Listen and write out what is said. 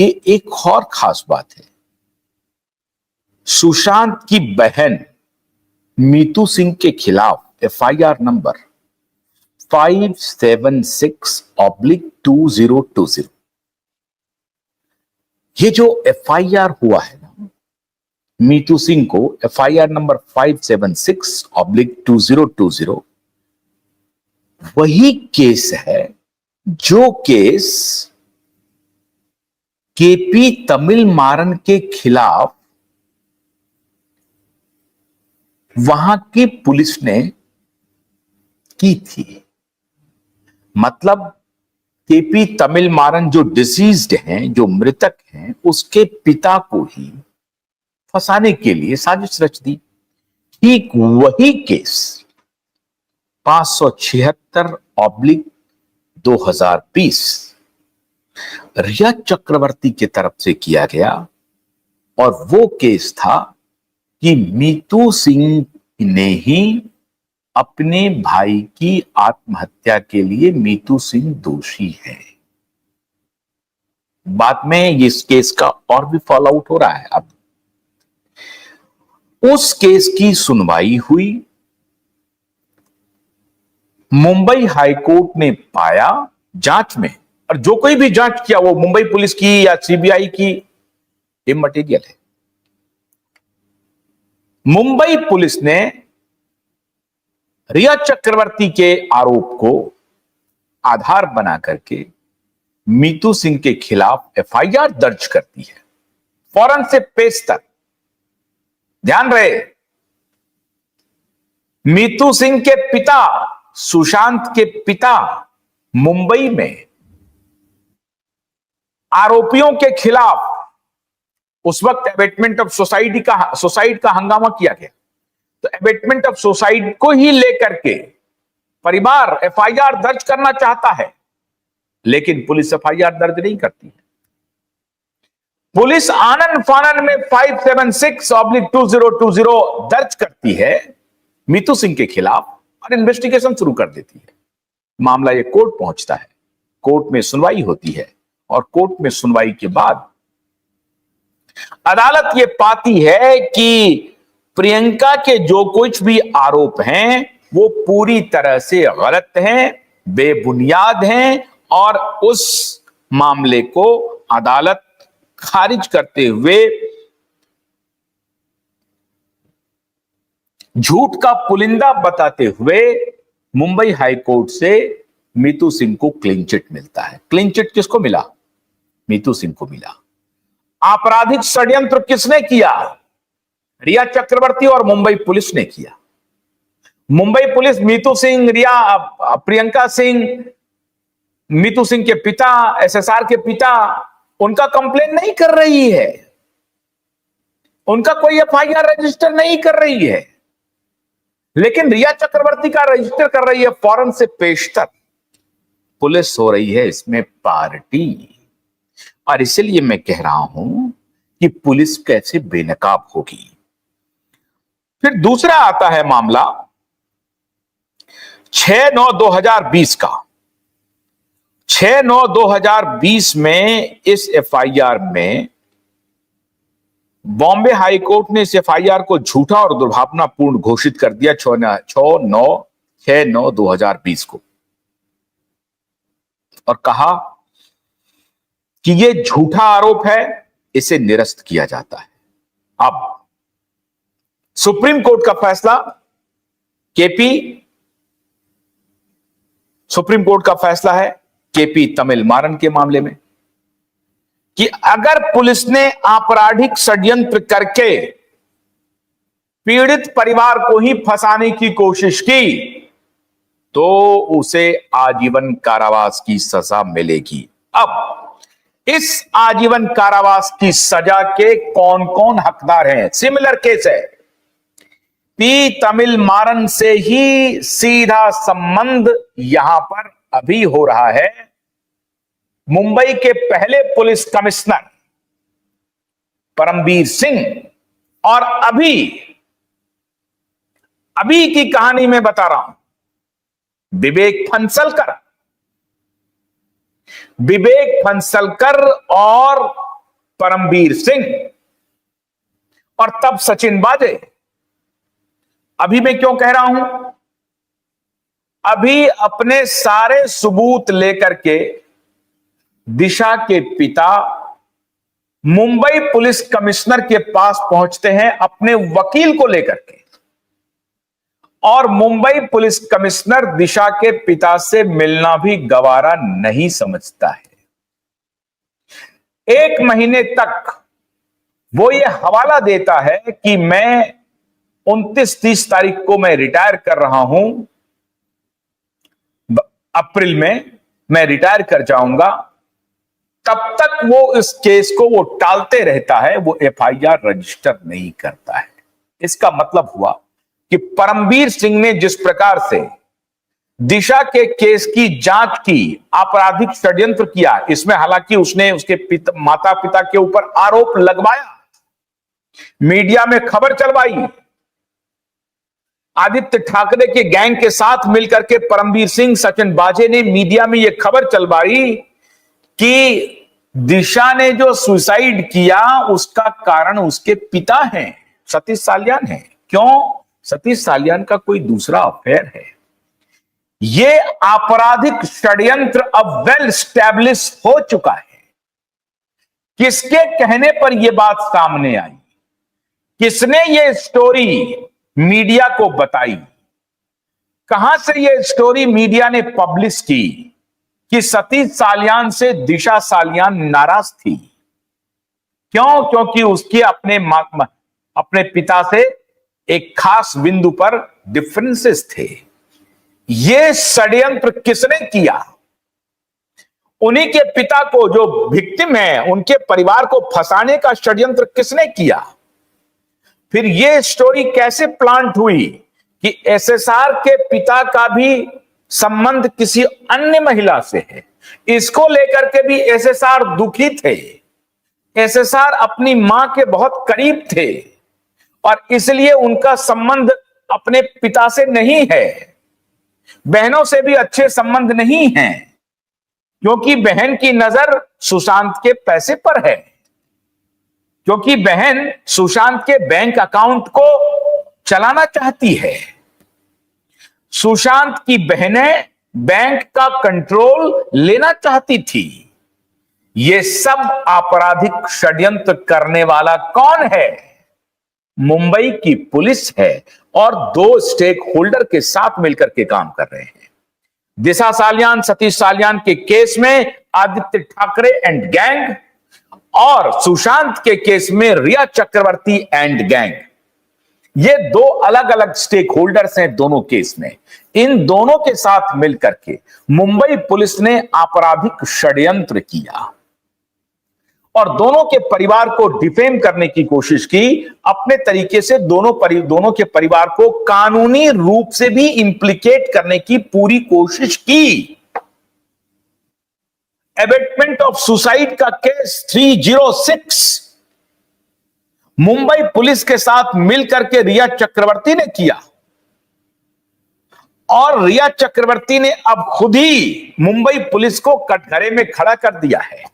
ये एक और खास बात है। सुशांत की बहन मीतू सिंह के खिलाफ एफआईआर नंबर 576/2020, ये जो एफआईआर हुआ है ना मीतू सिंह को, एफआईआर नंबर 576/2020, वही केस है जो केस केपी तमिल मारन के खिलाफ वहां की पुलिस ने की थी। मतलब केपी तमिल मारन जो डिसीज्ड हैं, जो मृतक हैं, उसके पिता को ही फंसाने के लिए साजिश रच दी। ठीक वही केस 576/2020 रिया चक्रवर्ती की तरफ से किया गया, और वो केस था कि मीतू सिंह ने ही अपने भाई की आत्महत्या के लिए मीतू सिंह दोषी है। बाद में इस केस का और भी फॉल आउट हो रहा है। अब उस केस की सुनवाई हुई। मुंबई हाईकोर्ट ने पाया जांच में, और जो कोई भी जांच किया वो मुंबई पुलिस की या सीबीआई की, इमटेरियल है। मुंबई पुलिस ने रिया चक्रवर्ती के आरोप को आधार बना करके मीतू सिंह के खिलाफ एफआईआर दर्ज कर दी है, फौरन से पेश तक। ध्यान रहे, मीतू सिंह के पिता, सुशांत के पिता मुंबई में आरोपियों के खिलाफ उस वक्त एबेटमेंट ऑफ सुसाइड का हंगामा किया गया, तो एबेटमेंट ऑफ सुसाइड को ही लेकर के परिवार एफआईआर दर्ज करना चाहता है, लेकिन पुलिस एफआईआर दर्ज नहीं करती है। पुलिस आनन फानन में 576/2020 दर्ज करती है मीतू सिंह के खिलाफ और इन्वेस्टिगेशन शुरू कर देती है। मामला ये कोर्ट पहुंचता है, कोर्ट में सुनवाई होती है, और कोर्ट में सुनवाई के बाद अदालत ये पाती है कि प्रियंका के जो कुछ भी आरोप हैं वो पूरी तरह से गलत हैं, बेबुनियाद हैं, और उस मामले को अदालत खारिज करते हुए झूठ का पुलिंदा बताते हुए मुंबई हाईकोर्ट से मीतू सिंह को क्लीन चिट मिलता है। क्लीन चिट किसको मिला? मीतू सिंह को मिला। आपराधिक षड्यंत्र किसने किया? रिया चक्रवर्ती और मुंबई पुलिस ने किया। मुंबई पुलिस मीतू सिंह, प्रियंका सिंह, मीतू सिंह के पिता, एसएसआर के पिता, उनका कंप्लेन नहीं कर रही है, उनका कोई एफआईआर रजिस्टर नहीं कर रही है, लेकिन रिया चक्रवर्ती का रजिस्टर कर रही है फौरन से पेश तक। पुलिस हो रही है इसमें पार्टी, और इसलिए मैं कह रहा हूं कि पुलिस कैसे बेनकाब होगी। फिर दूसरा आता है मामला 6/9/2020 का। 6/9/2020 में इस एफआईआर में बॉम्बे हाईकोर्ट ने इस एफआईआर को झूठा और दुर्भावनापूर्ण घोषित कर दिया 6/9/2020 को, और कहा कि यह झूठा आरोप है, इसे निरस्त किया जाता है। अब सुप्रीम कोर्ट का फैसला, सुप्रीम कोर्ट का फैसला है केपी तमिल मारन के मामले में कि अगर पुलिस ने आपराधिक षड्यंत्र करके पीड़ित परिवार को ही फंसाने की कोशिश की तो उसे आजीवन कारावास की सजा मिलेगी। अब इस आजीवन कारावास की सजा के कौन कौन हकदार हैं? सिमिलर केस है, पी तमिल मारन से ही सीधा संबंध यहां पर अभी हो रहा है। मुंबई के पहले पुलिस कमिश्नर परमबीर सिंह, और अभी की कहानी में बता रहा हूं, विवेक फंसलकर और परमबीर सिंह और तब सचिन वाजे। अभी मैं क्यों कह रहा हूं? अभी अपने सारे सबूत लेकर के दिशा के पिता मुंबई पुलिस कमिश्नर के पास पहुंचते हैं अपने वकील को लेकर के, और मुंबई पुलिस कमिश्नर दिशा के पिता से मिलना भी गवारा नहीं समझता है। 1 महीने तक वो ये हवाला देता है कि मैं 29-30 तारीख को मैं रिटायर कर रहा हूं, अप्रैल में मैं रिटायर कर जाऊंगा। तब तक वो इस केस को वो टालते रहता है, वो एफआईआर रजिस्टर नहीं करता है। इसका मतलब हुआ कि परमबीर सिंह ने जिस प्रकार से दिशा के केस की जांच की, आपराधिक षड्यंत्र किया, इसमें हालांकि उसने उसके माता पिता के ऊपर आरोप लगवाया, मीडिया में खबर चलवाई, आदित्य ठाकरे के गैंग के साथ मिलकर के परमबीर सिंह, सचिन वाजे ने मीडिया में यह खबर चलवाई कि दिशा ने जो सुसाइड किया उसका कारण उसके पिता हैं, सतीश साल्यान हैं। क्यों? सतीश साल्यान का कोई दूसरा अफेयर है। यह आपराधिक षड्यंत्र अब वेल स्टैब्लिश हो चुका है। किसके कहने पर यह बात सामने आई? किसने यह स्टोरी मीडिया को बताई? कहां से यह स्टोरी मीडिया ने पब्लिश की कि सतीश साल्यान से दिशा साल्यान नाराज थी? क्यों? क्योंकि उसके अपने पिता से एक खास बिंदु पर डिफरेंसेस थे। यह षड्यंत्र किसने किया? उन्हीं के पिता को, जो विक्टिम है, उनके परिवार को फंसाने का षड्यंत्र किसने किया? फिर यह स्टोरी कैसे प्लांट हुई कि एसएसआर के पिता का भी संबंध किसी अन्य महिला से है? इसको लेकर के भी एसएसआर दुखी थे। एसएसआर अपनी मां के बहुत करीब थे और इसलिए उनका संबंध अपने पिता से नहीं है। बहनों से भी अच्छे संबंध नहीं हैं, क्योंकि बहन की नजर सुशांत के पैसे पर है, क्योंकि बहन सुशांत के बैंक अकाउंट को चलाना चाहती है। सुशांत की बहनें बैंक का कंट्रोल लेना चाहती थी। यह सब आपराधिक षड्यंत्र करने वाला कौन है? मुंबई की पुलिस है और 2 स्टेक होल्डर के साथ मिलकर के काम कर रहे हैं। दिशा साल्यान, सतीश साल्यान के केस में आदित्य ठाकरे एंड गैंग, और सुशांत के केस में रिया चक्रवर्ती एंड गैंग। ये 2 अलग अलग स्टेक होल्डर्स हैं दोनों केस में। इन दोनों के साथ मिलकर के मुंबई पुलिस ने आपराधिक षड्यंत्र किया और दोनों के परिवार को डिफेम करने की कोशिश की। अपने तरीके से दोनों के परिवार को कानूनी रूप से भी इंप्लीकेट करने की पूरी कोशिश की। एबेटमेंट ऑफ सुसाइड का केस 306 मुंबई पुलिस के साथ मिलकर के रिया चक्रवर्ती ने किया, और रिया चक्रवर्ती ने अब खुद ही मुंबई पुलिस को कटघरे में खड़ा कर दिया है।